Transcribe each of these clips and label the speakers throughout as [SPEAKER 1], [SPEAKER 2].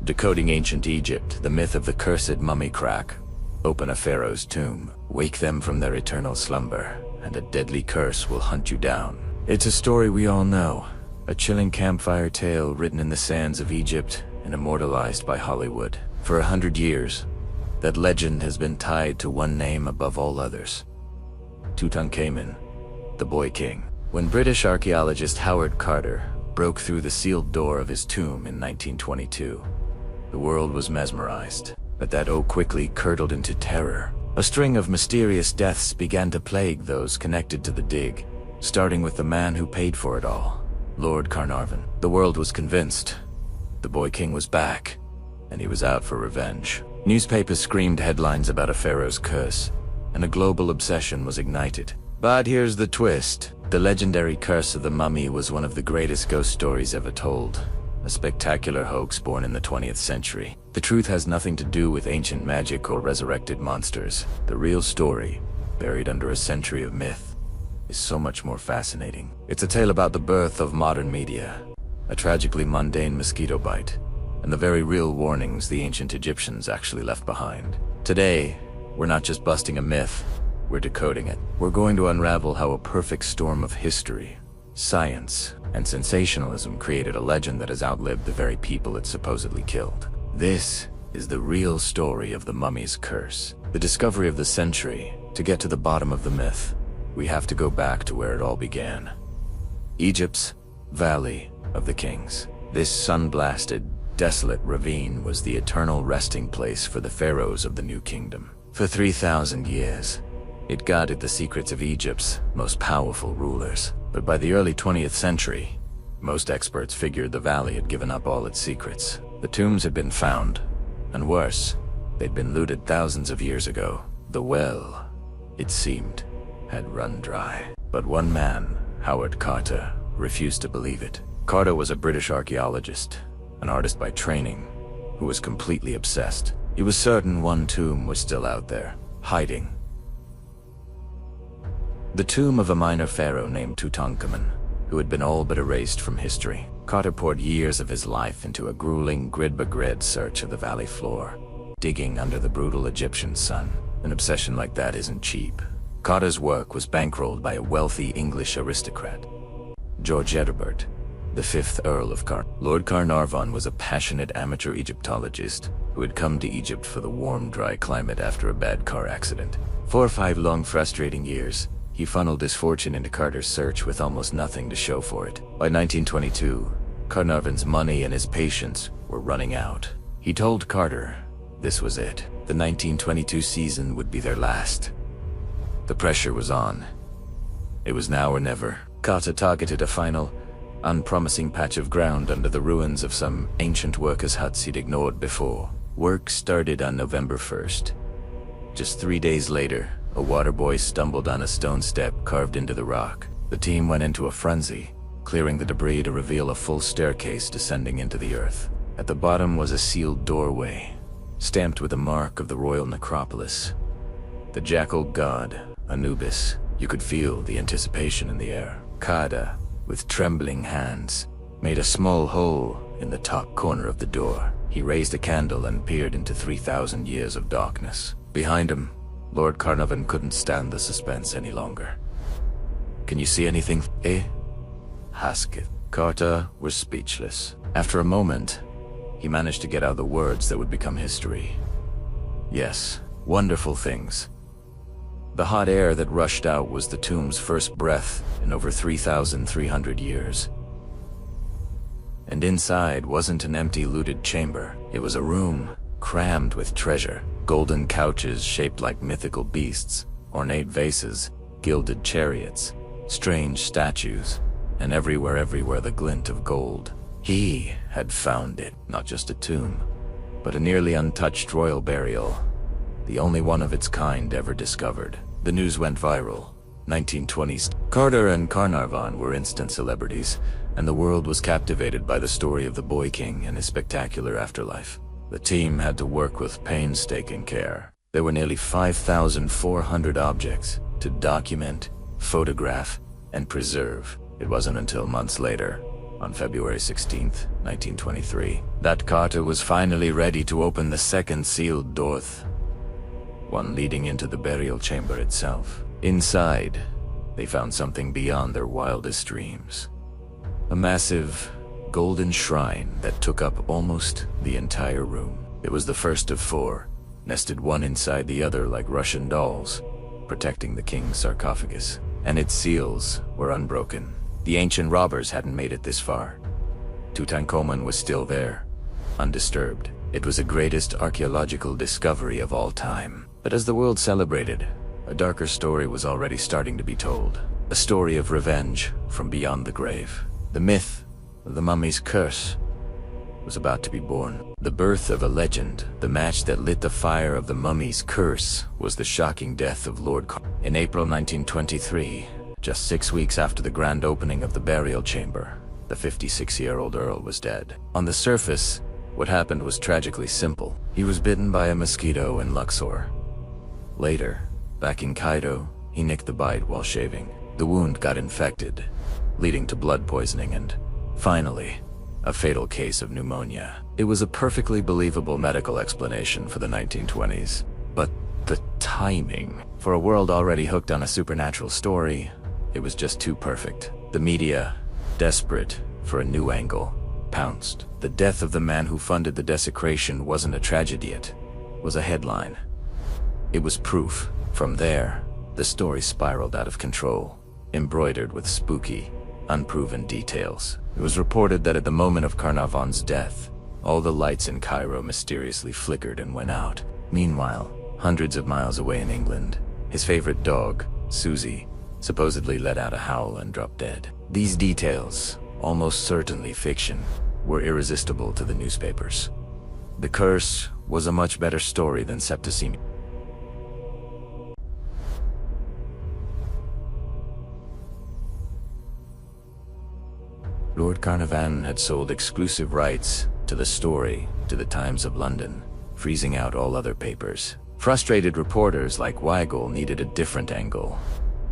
[SPEAKER 1] Decoding Ancient Egypt, the myth of the cursed mummy crack. Open a pharaoh's tomb, wake them from their eternal slumber, and a deadly curse will hunt you down. It's a story we all know, a chilling campfire tale written in the sands of Egypt and immortalized by Hollywood. For 100 years, that legend has been tied to one name above all others: Tutankhamun, the Boy King. When British archaeologist Howard Carter broke through the sealed door of his tomb in 1922, the world was mesmerized, but that quickly curdled into terror. A string of mysterious deaths began to plague those connected to the dig, starting with the man who paid for it all, Lord Carnarvon. The world was convinced the Boy King was back, and he was out for revenge. Newspapers screamed headlines about a pharaoh's curse, and a global obsession was ignited. But here's the twist. The legendary curse of the mummy was one of the greatest ghost stories ever told. A spectacular hoax born in the 20th century. The truth has nothing to do with ancient magic or resurrected monsters. The real story, buried under a century of myth, is so much more fascinating. It's a tale about the birth of modern media, a tragically mundane mosquito bite, and the very real warnings the ancient Egyptians actually left behind. Today, we're not just busting a myth, we're decoding it. We're going to unravel how a perfect storm of history, science, and sensationalism created a legend that has outlived the very people it supposedly killed. This is the real story of the mummy's curse, the discovery of the century. To get to the bottom of the myth, we have to go back to where it all began. Egypt's Valley of the Kings. This sun-blasted, desolate ravine was the eternal resting place for the pharaohs of the New Kingdom. For 3,000 years, it guarded the secrets of Egypt's most powerful rulers. But by the early 20th century, most experts figured the valley had given up all its secrets. The tombs had been found, and worse, they'd been looted thousands of years ago. The well, it seemed, had run dry. But one man, Howard Carter, refused to believe it. Carter was a British archaeologist, an artist by training, who was completely obsessed. He was certain one tomb was still out there, hiding. The tomb of a minor pharaoh named Tutankhamun, who had been all but erased from history. Carter poured years of his life into a grueling grid-by-grid search of the valley floor, digging under the brutal Egyptian sun. An obsession like that isn't cheap. Carter's work was bankrolled by a wealthy English aristocrat, George Edinburgh, the 5th Earl of Lord Carnarvon was a passionate amateur Egyptologist who had come to Egypt for the warm, dry climate after a bad car accident. For 5 long, frustrating years, he funneled his fortune into Carter's search with almost nothing to show for it. By 1922, Carnarvon's money and his patience were running out. He told Carter this was it. The 1922 season would be their last. The pressure was on. It was now or never. Carter targeted a final, unpromising patch of ground under the ruins of some ancient workers' huts he'd ignored before. Work started on November 1st. Just 3 days later, a water boy stumbled on a stone step carved into the rock. The team went into a frenzy, clearing the debris to reveal a full staircase descending into the earth. At the bottom was a sealed doorway, stamped with a mark of the royal necropolis. The jackal god, Anubis. You could feel the anticipation in the air. Carter, with trembling hands, made a small hole in the top corner of the door. He raised a candle and peered into 3,000 years of darkness. Behind him, Lord Carnarvon couldn't stand the suspense any longer. "Can you see anything, Hasketh?" Carter was speechless. After a moment, he managed to get out the words that would become history. "Yes, wonderful things." The hot air that rushed out was the tomb's first breath in over 3,300 years. And inside wasn't an empty, looted chamber. It was a room crammed with treasure. Golden couches shaped like mythical beasts, ornate vases, gilded chariots, strange statues, and everywhere the glint of gold. He had found it, not just a tomb, but a nearly untouched royal burial, the only one of its kind ever discovered. The news went viral. 1920s. Carter and Carnarvon were instant celebrities, and the world was captivated by the story of the Boy King and his spectacular afterlife. The team had to work with painstaking care. There were nearly 5,400 objects to document, photograph, and preserve. It wasn't until months later, on February 16th, 1923, that Carter was finally ready to open the second sealed door, one leading into the burial chamber itself. Inside, they found something beyond their wildest dreams. A massive, golden shrine that took up almost the entire room. It was the first of four, nested one inside the other like Russian dolls, protecting the king's sarcophagus. And its seals were unbroken. The ancient robbers hadn't made it this far. Tutankhamun was still there, undisturbed. It was the greatest archaeological discovery of all time. But as the world celebrated, a darker story was already starting to be told. A story of revenge from beyond the grave. The myth of the mummy's curse was about to be born. The birth of a legend. The match that lit the fire of the mummy's curse was the shocking death of Lord Carter. In April 1923, just 6 weeks after the grand opening of the burial chamber, the 56-year-old Earl was dead. On the surface, what happened was tragically simple. He was bitten by a mosquito in Luxor. Later, back in Cairo, he nicked the bite while shaving. The wound got infected, leading to blood poisoning and, finally, a fatal case of pneumonia. It was a perfectly believable medical explanation for the 1920s. But the timing, for a world already hooked on a supernatural story, it was just too perfect. The media, desperate for a new angle, pounced. The death of the man who funded the desecration wasn't a tragedy, it was a headline. It was proof. From there, the story spiraled out of control, embroidered with spooky, unproven details. It was reported that at the moment of Carnarvon's death, all the lights in Cairo mysteriously flickered and went out. Meanwhile, hundreds of miles away in England, his favorite dog, Susie, supposedly let out a howl and dropped dead. These details, almost certainly fiction, were irresistible to the newspapers. The curse was a much better story than septicemia. Lord Carnarvon had sold exclusive rights to the story to the Times of London, freezing out all other papers. Frustrated reporters like Weigel needed a different angle,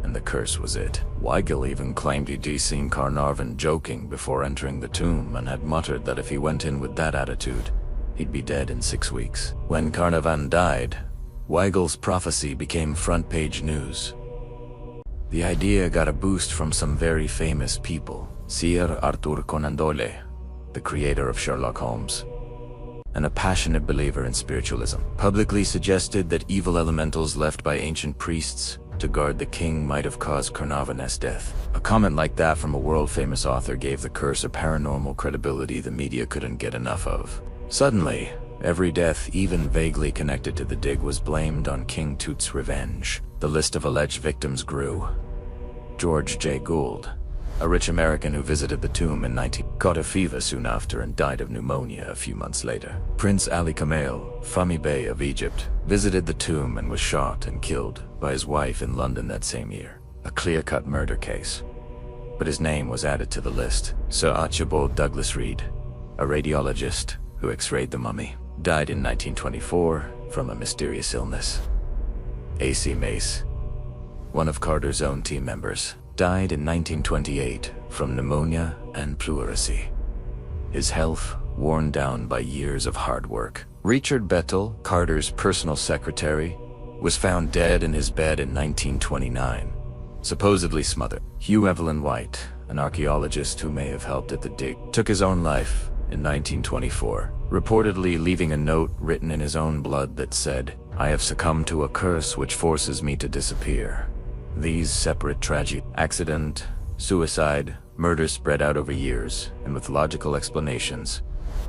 [SPEAKER 1] and the curse was it. Weigel even claimed he'd seen Carnarvon joking before entering the tomb and had muttered that if he went in with that attitude, he'd be dead in 6 weeks. When Carnarvon died, Weigel's prophecy became front-page news. The idea got a boost from some very famous people. Sir Arthur Conan Doyle, the creator of Sherlock Holmes, and a passionate believer in spiritualism, publicly suggested that evil elementals left by ancient priests to guard the king might have caused Carnarvon's death. A comment like that from a world-famous author gave the curse a paranormal credibility the media couldn't get enough of. Suddenly, every death, even vaguely connected to the dig, was blamed on King Tut's revenge. The list of alleged victims grew. George J. Gould, a rich American who visited the tomb in 19, caught a fever soon after and died of pneumonia a few months later. Prince Ali Kamel, Fahmy Bey of Egypt, visited the tomb and was shot and killed by his wife in London that same year. A clear-cut murder case. But his name was added to the list. Sir Archibald Douglas Reed, a radiologist who x-rayed the mummy, died in 1924 from a mysterious illness. A.C. Mace, one of Carter's own team members, died in 1928 from pneumonia and pleurisy, his health worn down by years of hard work. Richard Bettel, Carter's personal secretary, was found dead in his bed in 1929, supposedly smothered. Hugh Evelyn White, an archaeologist who may have helped at the dig, took his own life in 1924, reportedly leaving a note written in his own blood that said, "I have succumbed to a curse which forces me to disappear." These separate tragedies, accident, suicide, murder spread out over years, and with logical explanations,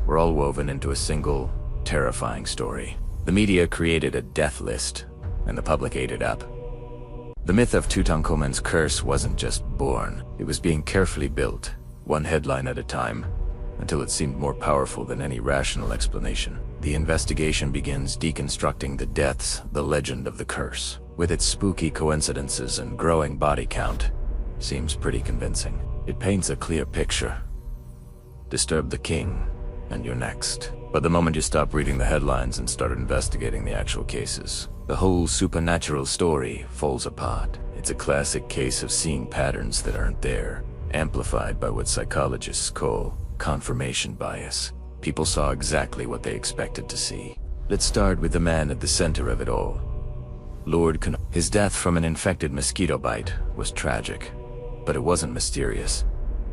[SPEAKER 1] were all woven into a single, terrifying story. The media created a death list, and the public ate it up. The myth of Tutankhamun's curse wasn't just born, it was being carefully built, one headline at a time, until it seemed more powerful than any rational explanation. The investigation begins deconstructing the deaths, the legend of the curse. With its spooky coincidences and growing body count, seems pretty convincing. It paints a clear picture. Disturb the king, and you're next. But the moment you stop reading the headlines and start investigating the actual cases, the whole supernatural story falls apart. It's a classic case of seeing patterns that aren't there, amplified by what psychologists call confirmation bias. People saw exactly what they expected to see. Let's start with the man at the center of it all. His death from an infected mosquito bite was tragic, but it wasn't mysterious,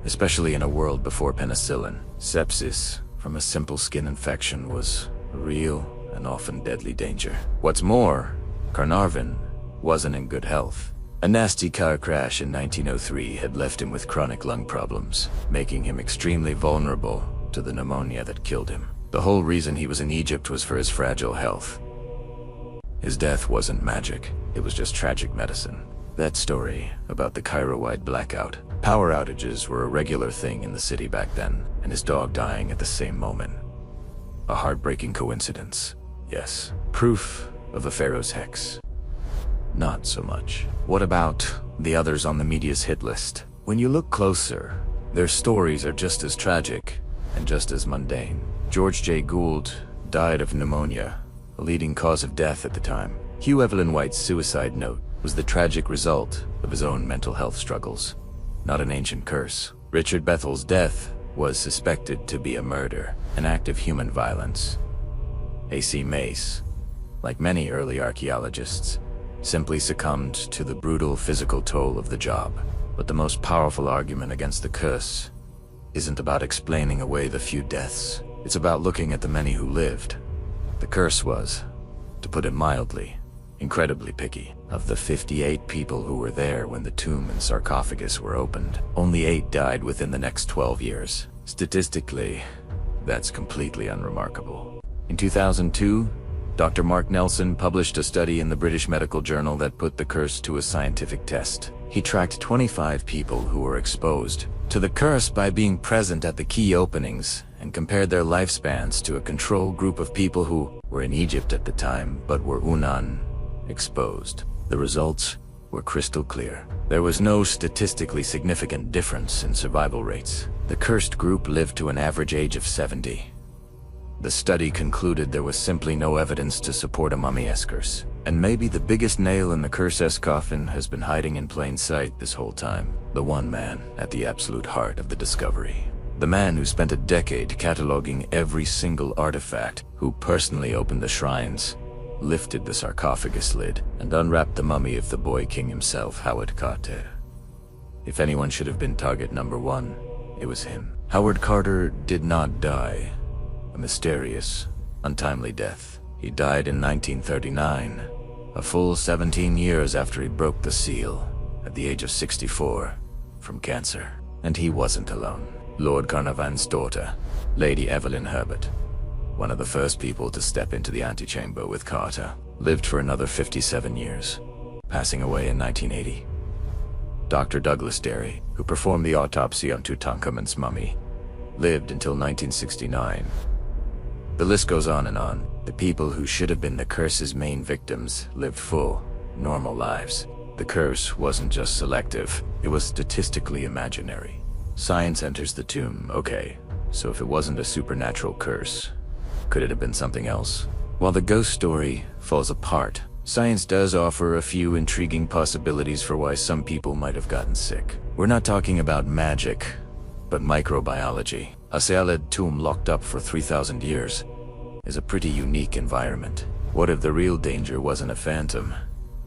[SPEAKER 1] especially in a world before penicillin. Sepsis from a simple skin infection was a real and often deadly danger. What's more, Carnarvon wasn't in good health. A nasty car crash in 1903 had left him with chronic lung problems, making him extremely vulnerable to the pneumonia that killed him. The whole reason he was in Egypt was for his fragile health. His death wasn't magic, it was just tragic medicine. That story about the Cairo-wide blackout. Power outages were a regular thing in the city back then, and his dog dying at the same moment. A heartbreaking coincidence, yes. Proof of a pharaoh's hex. Not so much. What about the others on the media's hit list? When you look closer, their stories are just as tragic and just as mundane. George J. Gould died of pneumonia, a leading cause of death at the time. Hugh Evelyn White's suicide note was the tragic result of his own mental health struggles, not an ancient curse. Richard Bethel's death was suspected to be a murder, an act of human violence. A.C. Mace, like many early archaeologists, simply succumbed to the brutal physical toll of the job. But the most powerful argument against the curse isn't about explaining away the few deaths. It's about looking at the many who lived. The curse was, to put it mildly, incredibly picky. Of the 58 people who were there when the tomb and sarcophagus were opened, only 8 died within the next 12 years. Statistically, that's completely unremarkable. In 2002, Dr. Mark Nelson published a study in the British Medical Journal that put the curse to a scientific test. He tracked 25 people who were exposed to the curse by being present at the key openings and compared their lifespans to a control group of people who were in Egypt at the time but were exposed. The results were crystal clear. There was no statistically significant difference in survival rates. The cursed group lived to an average age of 70. The study concluded there was simply no evidence to support a mummy-esque curse. And maybe the biggest nail in the curse-esque coffin has been hiding in plain sight this whole time. The one man at the absolute heart of the discovery. The man who spent a decade cataloging every single artifact, who personally opened the shrines, lifted the sarcophagus lid, and unwrapped the mummy of the boy king himself, Howard Carter. If anyone should have been target number 1, it was him. Howard Carter did not die a mysterious, untimely death. He died in 1939, a full 17 years after he broke the seal, at the age of 64, from cancer. And he wasn't alone. Lord Carnarvon's daughter, Lady Evelyn Herbert, one of the first people to step into the antechamber with Carter, lived for another 57 years, passing away in 1980. Dr. Douglas Derry, who performed the autopsy on Tutankhamun's mummy, lived until 1969. The list goes on and on. The people who should have been the curse's main victims lived full, normal lives. The curse wasn't just selective, it was statistically imaginary. Science enters the tomb, okay, so if it wasn't a supernatural curse, could it have been something else? While the ghost story falls apart, science does offer a few intriguing possibilities for why some people might have gotten sick. We're not talking about magic, but microbiology. A Sealed tomb locked up for 3,000 years is a pretty unique environment. What if the real danger wasn't a phantom,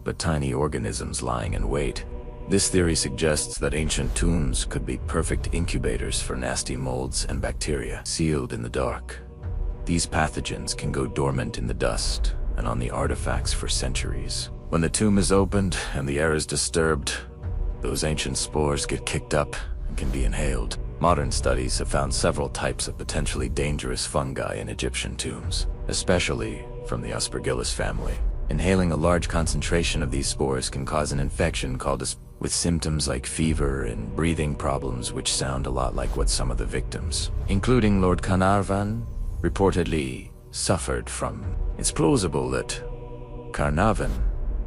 [SPEAKER 1] but tiny organisms lying in wait? This theory suggests that ancient tombs could be perfect incubators for nasty molds and bacteria, sealed in the dark. These pathogens can go dormant in the dust and on the artifacts for centuries. When the tomb is opened and the air is disturbed, those ancient spores get kicked up and can be inhaled. Modern studies have found several types of potentially dangerous fungi in Egyptian tombs, especially from the Aspergillus family. Inhaling a large concentration of these spores can cause an infection called with symptoms like fever and breathing problems, which sound a lot like what some of the victims, including Lord Carnarvon, reportedly suffered from. It's plausible that Carnarvon,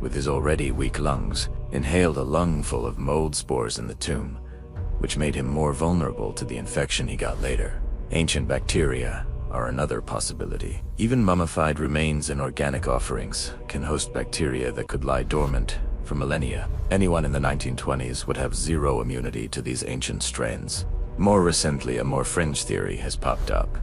[SPEAKER 1] with his already weak lungs, inhaled a lungful of mold spores in the tomb, which made him more vulnerable to the infection he got later. Ancient bacteria are another possibility. Even mummified remains and organic offerings can host bacteria that could lie dormant for millennia. Anyone in the 1920s would have zero immunity to these ancient strains. More recently, a more fringe theory has popped up.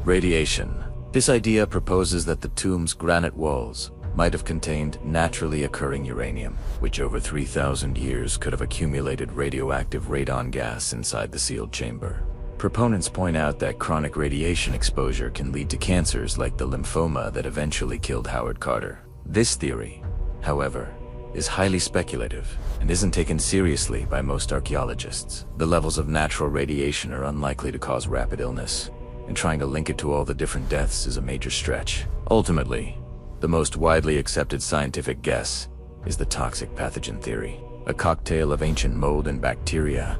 [SPEAKER 1] Radiation. This idea proposes that the tomb's granite walls might have contained naturally occurring uranium, which over 3,000 years could have accumulated radioactive radon gas inside the sealed chamber. Proponents point out that chronic radiation exposure can lead to cancers like the lymphoma that eventually killed Howard Carter. This theory, however, is highly speculative and isn't taken seriously by most archaeologists. The levels of natural radiation are unlikely to cause rapid illness, and trying to link it to all the different deaths is a major stretch. Ultimately, the most widely accepted scientific guess is the toxic pathogen theory, a cocktail of ancient mold and bacteria,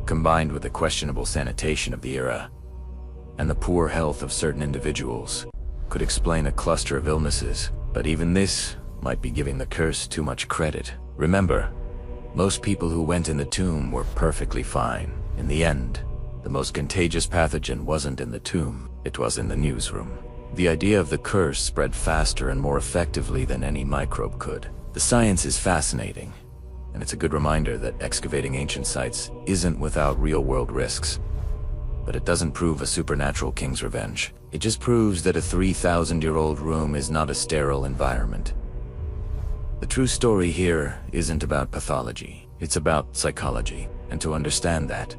[SPEAKER 1] combined with the questionable sanitation of the era and the poor health of certain individuals, could explain a cluster of illnesses. But even this might be giving the curse too much credit. Remember, most people who went in the tomb were perfectly fine. In the end, the most contagious pathogen wasn't in the tomb, it was in the newsroom. The idea of the curse spread faster and more effectively than any microbe could. The science is fascinating, and it's a good reminder that excavating ancient sites isn't without real-world risks. But it doesn't prove a supernatural king's revenge. It just proves that a 3,000-year-old room is not a sterile environment. The true story here isn't about pathology, it's about psychology. And to understand that,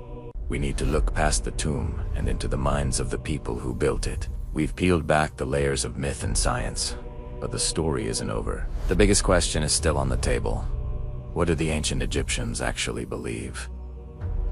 [SPEAKER 1] we need to look past the tomb and into the minds of the people who built it. We've peeled back the layers of myth and science, but the story isn't over. The biggest question is still on the table. What did the ancient Egyptians actually believe?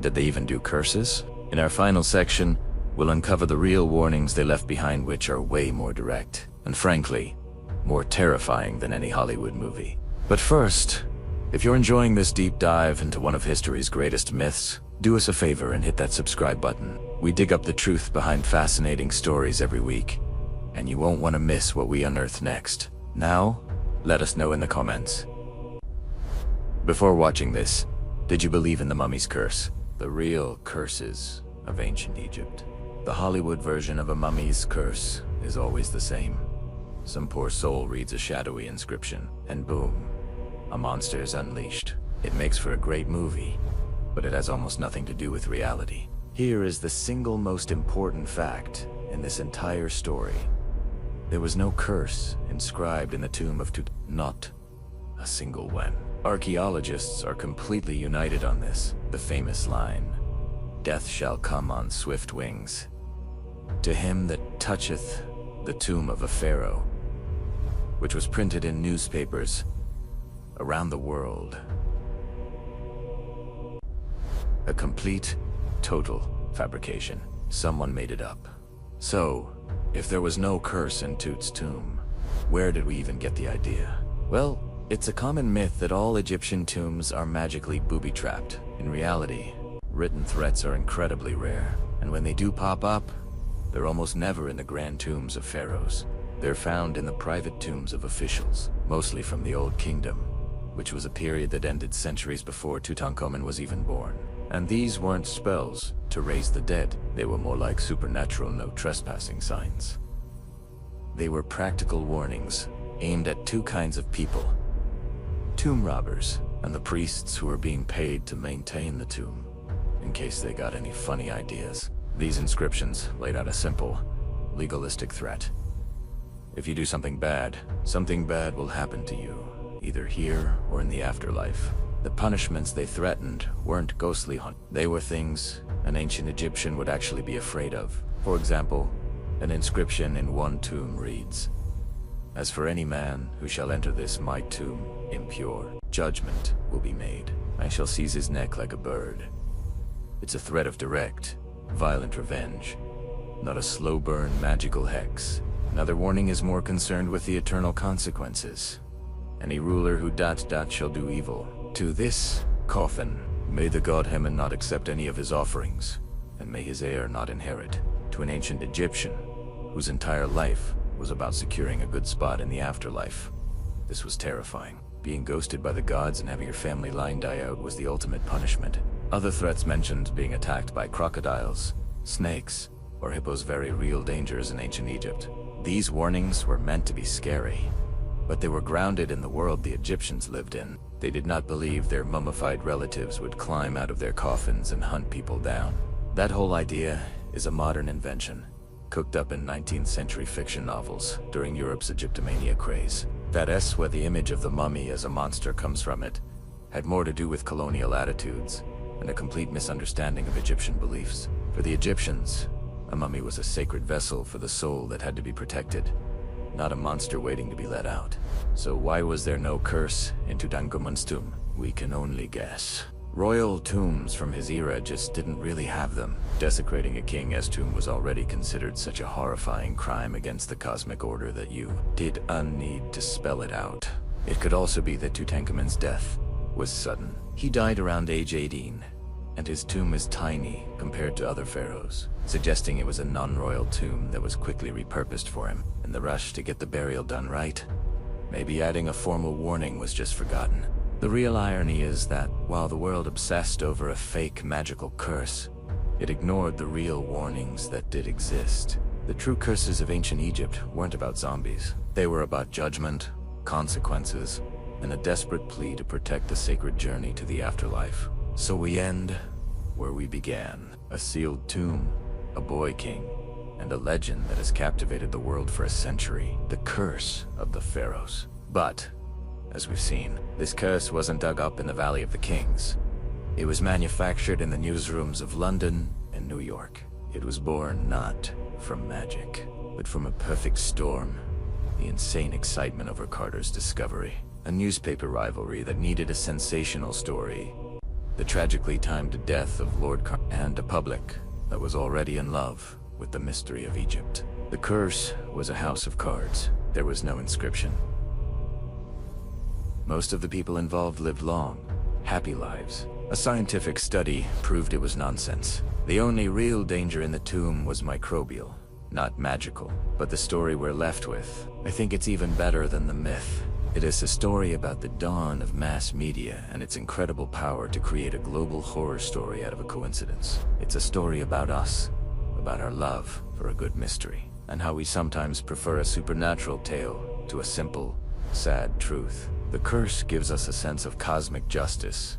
[SPEAKER 1] Did they even do curses? In our final section, we'll uncover the real warnings they left behind, which are way more direct, and frankly, more terrifying than any Hollywood movie. But first, if you're enjoying this deep dive into one of history's greatest myths, do us a favor and hit that subscribe button. We dig up the truth behind fascinating stories every week, and you won't want to miss what we unearth next. Now, let us know in the comments. Before watching this, did you believe in the mummy's curse? The real curses of ancient Egypt. The Hollywood version of a mummy's curse is always the same. Some poor soul reads a shadowy inscription, and boom, a monster is unleashed. It makes for a great movie, but it has almost nothing to do with reality. Here is the single most important fact in this entire story. There was no curse inscribed in the tomb of Tut, not a single one. Archaeologists are completely united on this. The famous line, "Death shall come on swift wings to him that toucheth the tomb of a pharaoh," which was printed in newspapers around the world. A complete, total fabrication. Someone made it up. So, if there was no curse in Tut's tomb, where did we even get the idea? Well, it's a common myth that all Egyptian tombs are magically booby-trapped. In reality, written threats are incredibly rare, and when they do pop up, they're almost never in the grand tombs of pharaohs. They're found in the private tombs of officials, mostly from the Old Kingdom, which was a period that ended centuries before Tutankhamun was even born. And these weren't spells to raise the dead, they were more like supernatural no trespassing signs. They were practical warnings aimed at two kinds of people: tomb robbers and the priests who were being paid to maintain the tomb, in case they got any funny ideas. These inscriptions laid out a simple, legalistic threat. If you do something bad will happen to you, either here or in the afterlife. The punishments they threatened weren't ghostly hunt. They were things an ancient Egyptian would actually be afraid of. For example, an inscription in one tomb reads, "As for any man who shall enter this my tomb impure, judgment will be made. I shall seize his neck like a bird." It's a threat of direct, violent revenge, not a slow burn magical hex. Another warning is more concerned with the eternal consequences. Any ruler who ... shall do evil. To this coffin, may the god Hemen not accept any of his offerings, and may his heir not inherit. To an ancient Egyptian, whose entire life was about securing a good spot in the afterlife, this was terrifying. Being ghosted by the gods and having your family line die out was the ultimate punishment. Other threats mentioned being attacked by crocodiles, snakes, or hippos, very real dangers in ancient Egypt. These warnings were meant to be scary, but they were grounded in the world the Egyptians lived in. They did not believe their mummified relatives would climb out of their coffins and hunt people down. That whole idea is a modern invention, cooked up in 19th century fiction novels during Europe's Egyptomania craze. That's where the image of the mummy as a monster comes from. It had more to do with colonial attitudes and a complete misunderstanding of Egyptian beliefs. For the Egyptians, a mummy was a sacred vessel for the soul that had to be protected, not a monster waiting to be let out. So why was there no curse in Tutankhamun's tomb? We can only guess. Royal tombs from his era just didn't really have them. Desecrating a king's tomb was already considered such a horrifying crime against the cosmic order that you did need to spell it out. It could also be that Tutankhamun's death was sudden. He died around age 18, and his tomb is tiny compared to other pharaohs, suggesting it was a non-royal tomb that was quickly repurposed for him. In the rush to get the burial done right, maybe adding a formal warning was just forgotten. The real irony is that while the world obsessed over a fake magical curse, it ignored the real warnings that did exist. The true curses of ancient Egypt weren't about zombies. They were about judgment, consequences, and a desperate plea to protect the sacred journey to the afterlife. So we end where we began. A sealed tomb, a boy king, and a legend that has captivated the world for a century. The curse of the pharaohs. But as we've seen, this curse wasn't dug up in the Valley of the Kings. It was manufactured in the newsrooms of London and New York. It was born not from magic, but from a perfect storm. The insane excitement over Carter's discovery. A newspaper rivalry that needed a sensational story. The tragically timed death of Lord Carter, and a public that was already in love with the mystery of Egypt. The curse was a house of cards. There was no inscription. Most of the people involved lived long, happy lives. A scientific study proved it was nonsense. The only real danger in the tomb was microbial, not magical. But the story we're left with, I think it's even better than the myth. It is a story about the dawn of mass media and its incredible power to create a global horror story out of a coincidence. It's a story about us, about our love for a good mystery, and how we sometimes prefer a supernatural tale to a simple, sad truth. The curse gives us a sense of cosmic justice,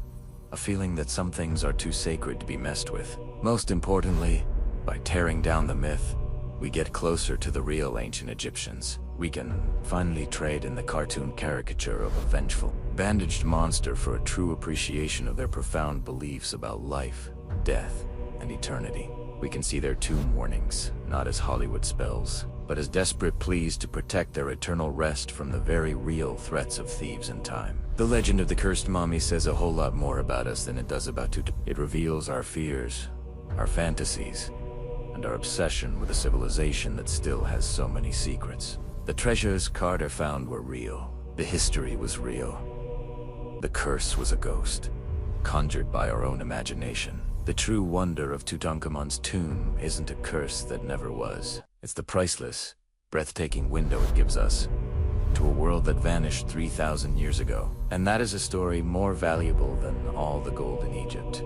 [SPEAKER 1] a feeling that some things are too sacred to be messed with. Most importantly, by tearing down the myth, we get closer to the real ancient Egyptians. We can finally trade in the cartoon caricature of a vengeful, bandaged monster for a true appreciation of their profound beliefs about life, death, and eternity. We can see their tomb warnings, not as Hollywood spells, but as desperate pleas to protect their eternal rest from the very real threats of thieves in time. The legend of the cursed mummy says a whole lot more about us than it does about Tutankhamun. It reveals our fears, our fantasies, and our obsession with a civilization that still has so many secrets. The treasures Carter found were real. The history was real. The curse was a ghost, conjured by our own imagination. The true wonder of Tutankhamun's tomb isn't a curse that never was. It's the priceless, breathtaking window it gives us to a world that vanished 3,000 years ago. And that is a story more valuable than all the gold in Egypt.